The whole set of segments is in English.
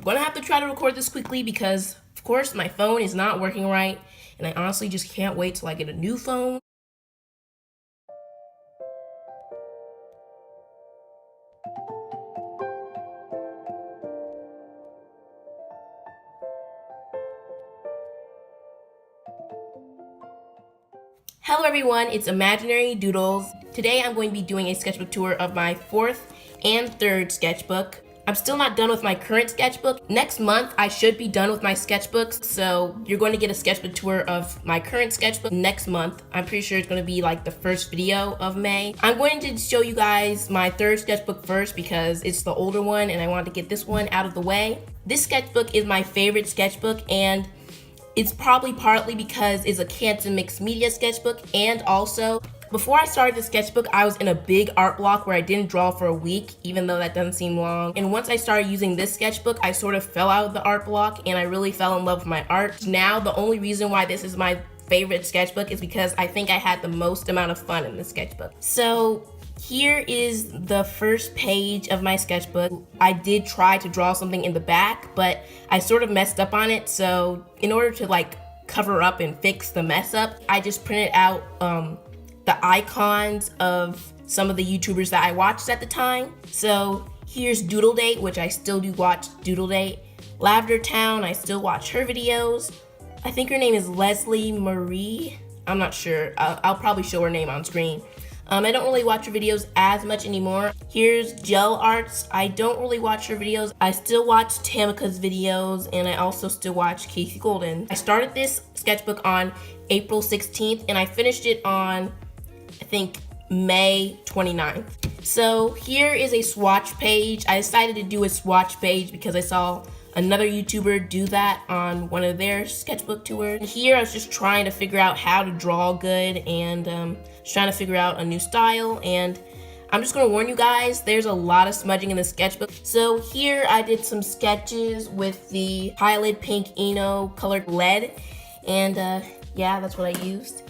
gonna have to try to record this quickly because, of course, my phone is not working right, and I honestly just can't wait till I get a new phone. Hello everyone, it's Imaginary Doodles. Today I'm going to be doing a sketchbook tour of my fourth and third sketchbook. I'm still not done with my current sketchbook. Next month I should be done with my sketchbooks, so you're going to get a sketchbook tour of my current sketchbook next month. I'm pretty sure it's going to be like the first video of May. I'm going to show you guys my third sketchbook first because it's the older one and I wanted to get this one out of the way. This sketchbook is my favorite sketchbook, and it's probably partly because it's a Canton mixed media sketchbook, and also before I started the sketchbook, I was in a big art block where I didn't draw for a week, even though that doesn't seem long. And once I started using this sketchbook, I sort of fell out of the art block and I really fell in love with my art. Now, the only reason why this is my favorite sketchbook is because I think I had the most amount of fun in the sketchbook. So here is the first page of my sketchbook. I did try to draw something in the back, but I sort of messed up on it. So in order to cover up and fix the mess up, I just printed out the icons of some of the YouTubers that I watched at the time. So here's Doodle Date, which I still do watch Doodle Date. Lavender Town, I still watch her videos. I think her name is Leslie Marie. I'm not sure. I'll probably show her name on screen. I don't really watch her videos as much anymore. Here's Gel Arts. I don't really watch her videos. I still watch Tamika's videos, and I also still watch Casey Golden. I started this sketchbook on April 16th, and I finished it on, I think, May 29th. So here is a swatch page. I decided to do a swatch page because I saw another YouTuber do that on one of their sketchbook tours. And here I was just trying to figure out how to draw good, and trying to figure out a new style. And I'm just gonna warn you guys, there's a lot of smudging in the sketchbook. So here I did some sketches with the Highlight Pink Eno colored lead, and yeah, that's what I used.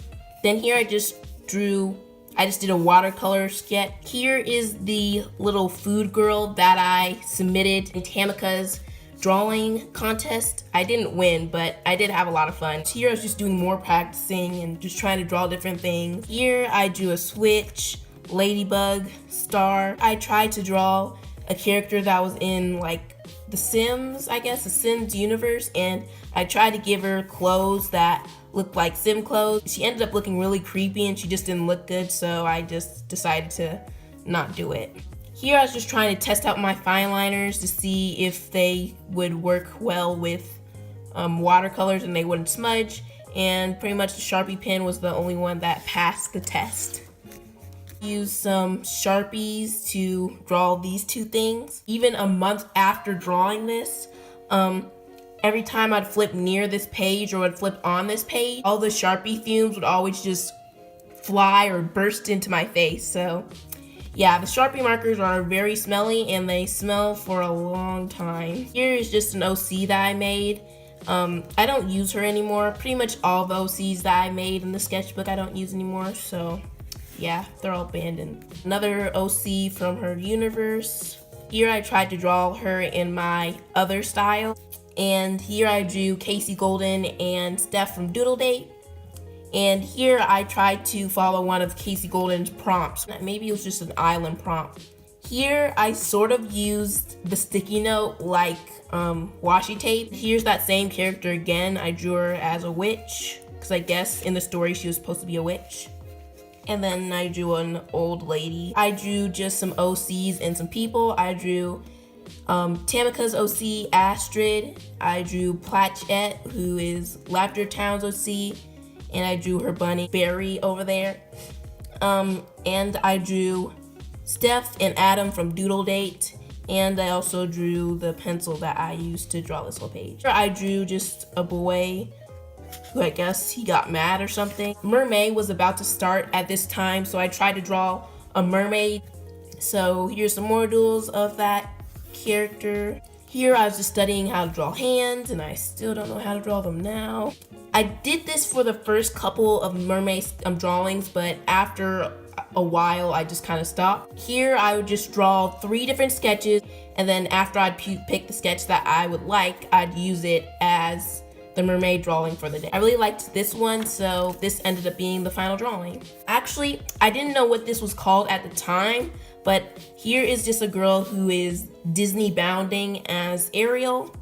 Then here I just did a watercolor sketch. Here is the little food girl that I submitted in Tamika's drawing contest. I didn't win, but I did have a lot of fun. Here I was just doing more practicing and just trying to draw different things. Here I drew a switch, ladybug, star. I tried to draw a character that was in The Sims, I guess, the Sims universe, and I tried to give her clothes that looked like Sim clothes. She ended up looking really creepy and she just didn't look good, so I just decided to not do it. Here I was just trying to test out my fine liners to see if they would work well with watercolors and they wouldn't smudge, and pretty much the Sharpie pen was the only one that passed the test. Use some Sharpies to draw these two things. Even a month after drawing this, every time I'd flip near this page or I'd flip on this page, all the Sharpie fumes would always just fly or burst into my face. So yeah, the Sharpie markers are very smelly and they smell for a long time. Here is just an OC that I made. I don't use her anymore. Pretty much all the OCs that I made in the sketchbook I don't use anymore, so yeah, they're all abandoned. Another OC from her universe. Here I tried to draw her in my other style. And here I drew Casey Golden and Steph from Doodle Date. And here I tried to follow one of Casey Golden's prompts. Maybe it was just an island prompt. Here I sort of used the sticky note washi tape. Here's that same character again. I drew her as a witch because I guess in the story she was supposed to be a witch. And then I drew an old lady. I drew just some OCs and some people. I drew Tamika's OC, Astrid. I drew Platchette, who is Lavender Town's OC. And I drew her bunny, Barry, over there. And I drew Steph and Adam from Doodle Date. And I also drew the pencil that I used to draw this whole page. I drew just a boy who I guess he got mad or something. Mermaid was about to start at this time, so I tried to draw a mermaid. So here's some more doodles of that character. Here I was just studying how to draw hands, and I still don't know how to draw them now. I did this for the first couple of mermaid drawings, but after a while I just kind of stopped. Here I would just draw 3 different sketches And then after I'd pick the sketch that I would like, I'd use it as the mermaid drawing for the day. I really liked this one, so this ended up being the final drawing. Actually, I didn't know what this was called at the time, but here is just a girl who is Disney bounding as Ariel.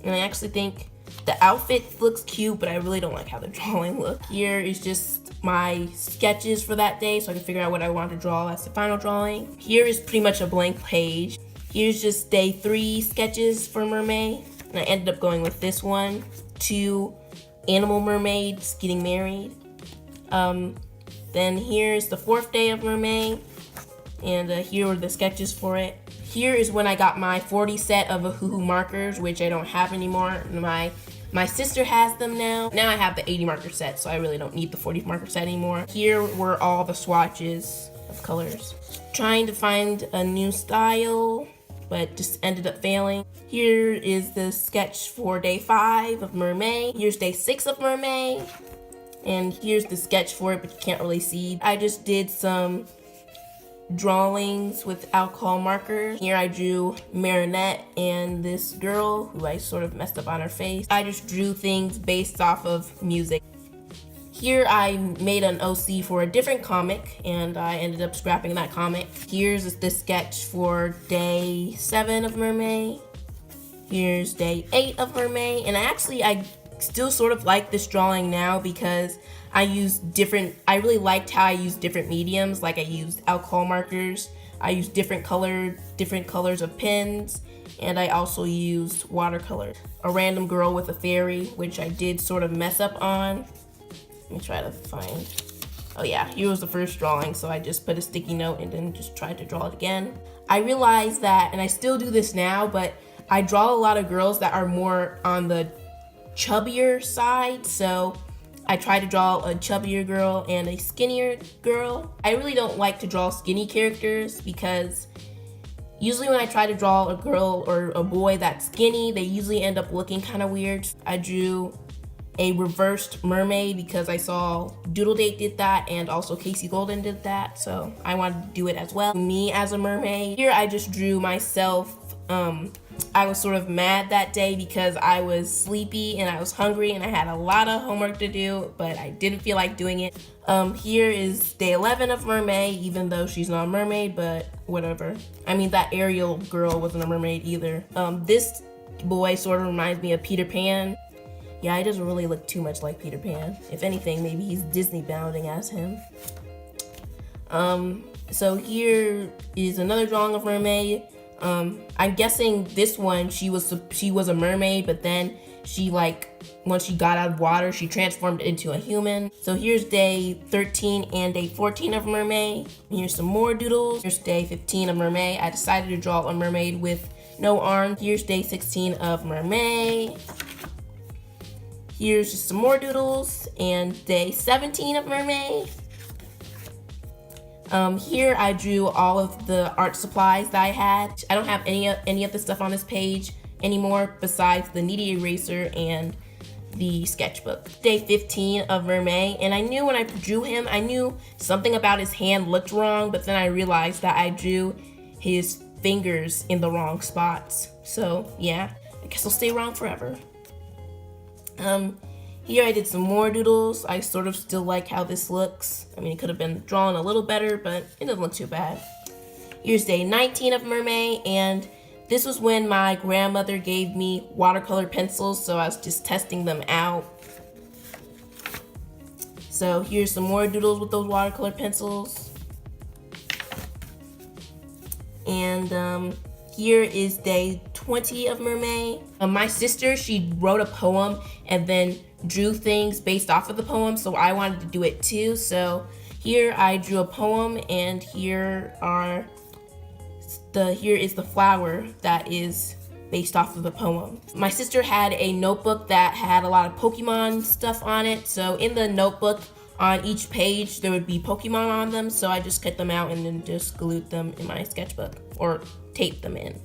And I actually think the outfit looks cute, but I really don't like how the drawing looks. Here is just my sketches for that day, so I can figure out what I want to draw as the final drawing. Here is pretty much a blank page. Here's just day 3 sketches for Mermaid. And I ended up going with this one, 2 animal mermaids getting married. Then here's the 4th day of Mermaid. And here were the sketches for it. Here is when I got my 40 set of Hoo markers, which I don't have anymore. My sister has them now. Now I have the 80 marker set, so I really don't need the 40 marker set anymore. Here were all the swatches of colors. Trying to find a new style, but just ended up failing. Here is the sketch for day 5 of Mermaid. Here's day 6 of Mermaid. And here's the sketch for it, but you can't really see. I just did some drawings with alcohol markers. Here I drew Marinette and this girl who I sort of messed up on her face. I just drew things based off of music. Here I made an OC for a different comic and I ended up scrapping that comic. Here's the sketch for day 7 of Mermaid. Here's day 8 of Mermaid. And I still sort of like this drawing now because I really liked how I used different mediums. Like I used alcohol markers, I used different colors of pens, and I also used watercolor. A random girl with a fairy, which I did sort of mess up on. Let me try to find, oh yeah, here was the first drawing, so I just put a sticky note and then just tried to draw it again. I realized that, and I still do this now, but I draw a lot of girls that are more on the chubbier side, so I try to draw a chubbier girl and a skinnier girl. I really don't like to draw skinny characters because usually when I try to draw a girl or a boy that's skinny, they usually end up looking kind of weird. I drew a reversed mermaid because I saw Doodle Date did that and also Casey Golden did that, so I wanted to do it as well. Me as a mermaid. Here I just drew myself. I was sort of mad that day because I was sleepy and I was hungry and I had a lot of homework to do, but I didn't feel like doing it. Here is day 11 of Mermaid, even though she's not a mermaid, but whatever. I mean, that Ariel girl wasn't a mermaid either. This boy sort of reminds me of Peter Pan. Yeah, he doesn't really look too much like Peter Pan. If anything, maybe he's Disney bounding as him. So here is another drawing of Mermaid. I'm guessing this one, she was a mermaid, but then she, like, once she got out of water, she transformed into a human. So here's day 13 and day 14 of Mermaid. Here's some more doodles. Here's day 15 of Mermaid. I decided to draw a mermaid with no arms. Here's day 16 of Mermaid. Here's just some more doodles and day 17 of Mermaid. Here I drew all of the art supplies that I had. I don't have any of the stuff on this page anymore besides the Needy Eraser and the sketchbook. Day 15 of Mermaid, and I knew when I drew him, I knew something about his hand looked wrong, but then I realized that I drew his fingers in the wrong spots. So yeah, I guess I'll stay wrong forever. Here I did some more doodles. I sort of still like how this looks. I mean, it could have been drawn a little better, but it doesn't look too bad. Here's day 19 of Mermaid, and this was when my grandmother gave me watercolor pencils, so I was just testing them out. So here's some more doodles with those watercolor pencils. And here is day 20 of Mermaid. My sister, she wrote a poem and then drew things based off of the poem, so I wanted to do it too. So here I drew a poem, and here is the flower that is based off of the poem. My sister had a notebook that had a lot of Pokemon stuff on it, so in the notebook on each page there would be Pokemon on them, so I just cut them out and then just glued them in my sketchbook or taped them in.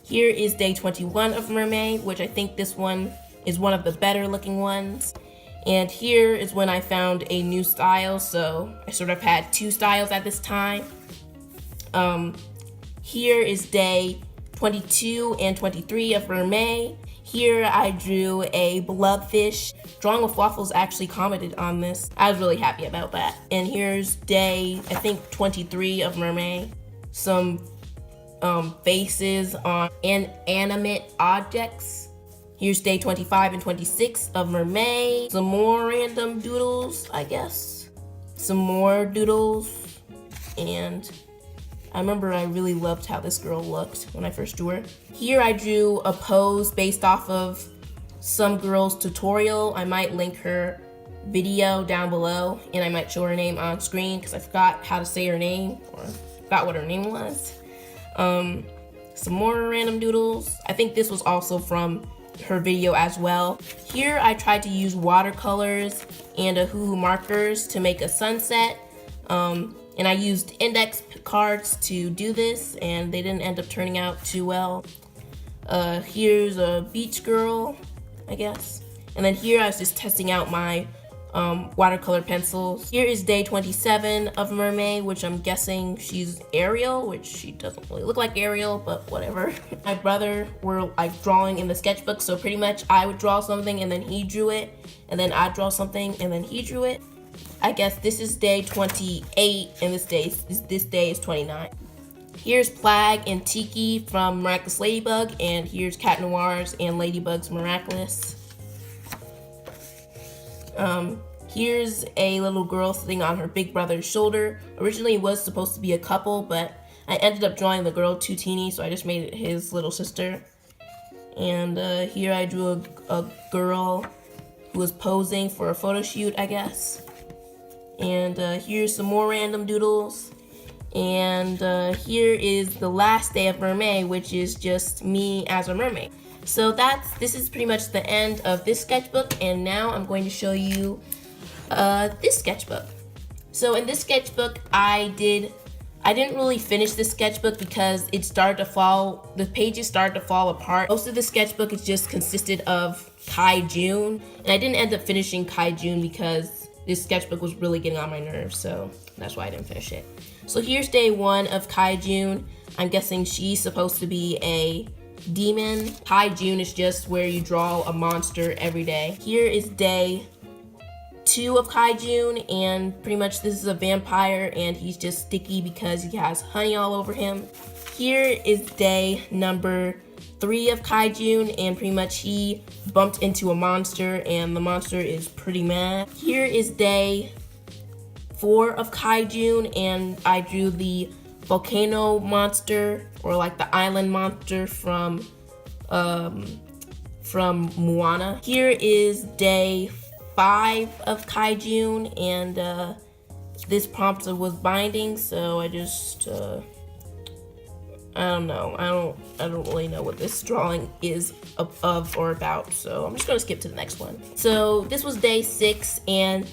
Here is day 21 of Mermaid, which I think this one is one of the better looking ones. And here is when I found a new style, so I sort of had 2 styles at this time. Here is day 22 and 23 of Mermaid. Here I drew a blobfish. Drawing with Waffles actually commented on this. I was really happy about that. And here's day, I think 23 of Mermaid. Some faces on inanimate objects. Here's day 25 and 26 of Mermaid. Some more random doodles, I guess. Some more doodles. And I remember I really loved how this girl looked when I first drew her. Here I drew a pose based off of some girl's tutorial. I might link her video down below, and I might show her name on screen because I forgot how to say her name, or forgot what her name was. Some more random doodles. I think this was also from her video as well. Here I tried to use watercolors and a hoo-hoo markers to make a sunset. And I used index cards to do this, and they didn't end up turning out too well. Here's a beach girl, I guess. And then here I was just testing out my watercolor pencils. Here is day 27 of Mermaid, which I'm guessing she's Ariel, which she doesn't really look like Ariel, but whatever. My brother were like drawing in the sketchbook, so pretty much I would draw something and then he drew it, and then I'd draw something and then he drew it. I guess this is day 28 and this day is 29. Here's Plag and Tiki from Miraculous Ladybug, and here's Cat Noir's and Ladybug's Miraculous. Here's a little girl sitting on her big brother's shoulder. Originally it was supposed to be a couple, but I ended up drawing the girl too teeny, so I just made it his little sister. And here I drew a girl who was posing for a photo shoot, I guess. And here's some more random doodles. And here is the last day of Mermaid, which is just me as a mermaid. So this is pretty much the end of this sketchbook, and now I'm going to show you this sketchbook. So in this sketchbook, I didn't really finish this sketchbook because the pages started to fall apart. Most of the sketchbook is just consisted of Kai June, and I didn't end up finishing Kai June because this sketchbook was really getting on my nerves, so that's why I didn't finish it. So here's day 1 of Kai June. I'm guessing she's supposed to be a demon. Kai June is just where you draw a monster every day. Here is day 2 of Kai June, and pretty much this is a vampire, and he's just sticky because he has honey all over him. Here is day number 3 of Kai June, and pretty much he bumped into a monster, and the monster is pretty mad. Here is day 4 of Kai June, and I drew the volcano monster, or like the island monster from Moana. Here is day 5 of Kai June, and this prompt was binding, so I just I don't know. I don't really know what this drawing is of or about, so I'm just gonna skip to the next one. So this was day 6, and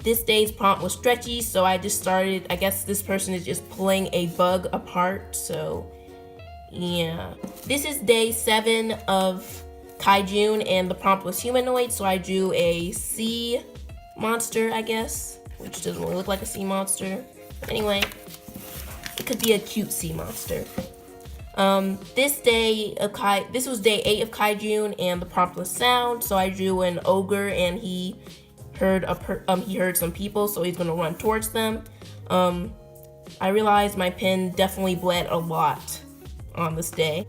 this day's prompt was stretchy, so I just started, I guess this person is just pulling a bug apart, so yeah. This is day 7 of Kai June, and the prompt was humanoid, so I drew a sea monster, I guess, which doesn't really look like a sea monster. But anyway, it could be a cute sea monster. This was day 8 of Kai June, and the prompt was sound, so I drew an ogre, and he heard some people, so he's gonna run towards them. I realized my pen definitely bled a lot on this day.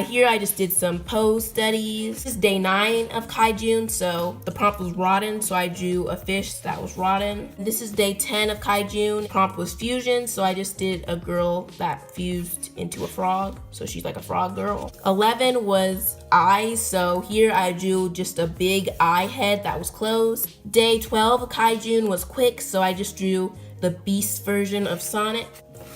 Here I just did some pose studies. This is day 9 of Kai June, so the prompt was rotten, so I drew a fish that was rotten. This is day 10 of Kai June. Prompt was fusion, so I just did a girl that fused into a frog, so she's like a frog girl. 11 was eyes, so here I drew just a big eye head that was closed. Day 12 of Kai June was quick, so I just drew the beast version of Sonic.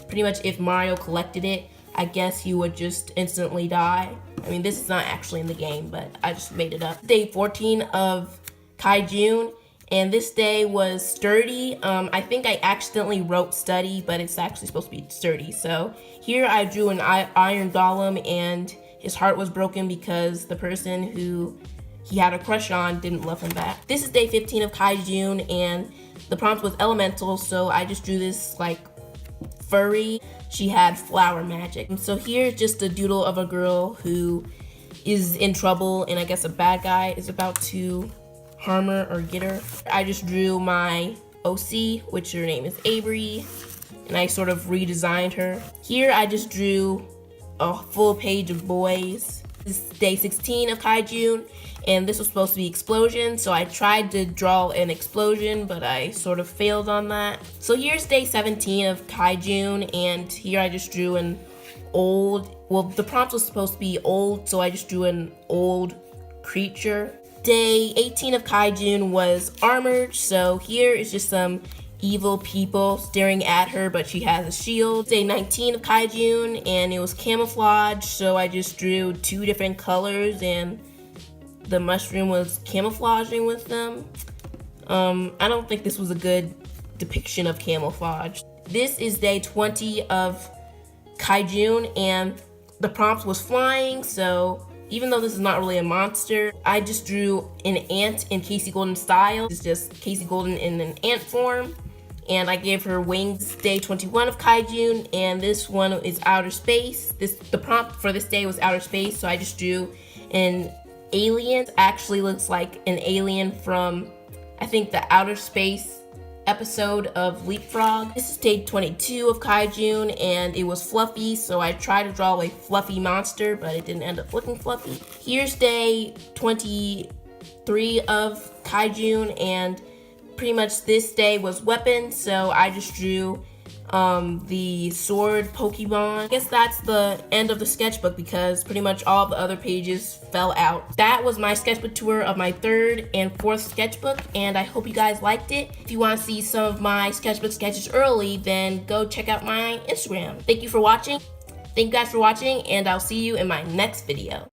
Pretty much if Mario collected it, I guess he would just instantly die. I mean, this is not actually in the game, but I just made it up. Day 14 of Kai June, and this day was sturdy. I think I accidentally wrote study, but it's actually supposed to be sturdy. So here I drew an iron golem, and his heart was broken because the person who he had a crush on didn't love him back. This is day 15 of Kai June, and the prompt was elemental, so I just drew this like furry she had flower magic. So here's just a doodle of a girl who is in trouble, and I guess a bad guy is about to harm her or get her. I just drew my OC, which her name is Avery, and I sort of redesigned her. Here I just drew a full page of boys. This is day 16 of Kaijun, and this was supposed to be explosion, so I tried to draw an explosion, but I sort of failed on that. So here's day 17 of Kaijun, and here I just drew an old, well, the prompt was supposed to be old, so I just drew an old creature. Day 18 of Kaijun was armored, so here is just some evil people staring at her, but she has a shield. Day 19 of Kaijun, and it was camouflage, so I just drew 2 different colors, and the mushroom was camouflaging with them. I don't think this was a good depiction of camouflage. This is day 20 of Kaijun, and the prompt was flying, so even though this is not really a monster, I just drew an ant in Casey Golden style. It's just Casey Golden in an ant form, and I gave her wings. Day 21 of Kaijun, and this one is outer space. The prompt for this day was outer space, so I just drew an alien. Actually looks like an alien from, I think, the outer space episode of Leapfrog. This is day 22 of Kaijun, and it was fluffy, so I tried to draw a fluffy monster, but it didn't end up looking fluffy. Here's day 23 of Kaijun, and pretty much this day was weapons, so I just drew the sword Pokemon. I guess that's the end of the sketchbook because pretty much all of the other pages fell out. That was my sketchbook tour of my 3rd and 4th sketchbook, and I hope you guys liked it. If you want to see some of my sketchbook sketches early, then go check out my Instagram. Thank you guys for watching, and I'll see you in my next video.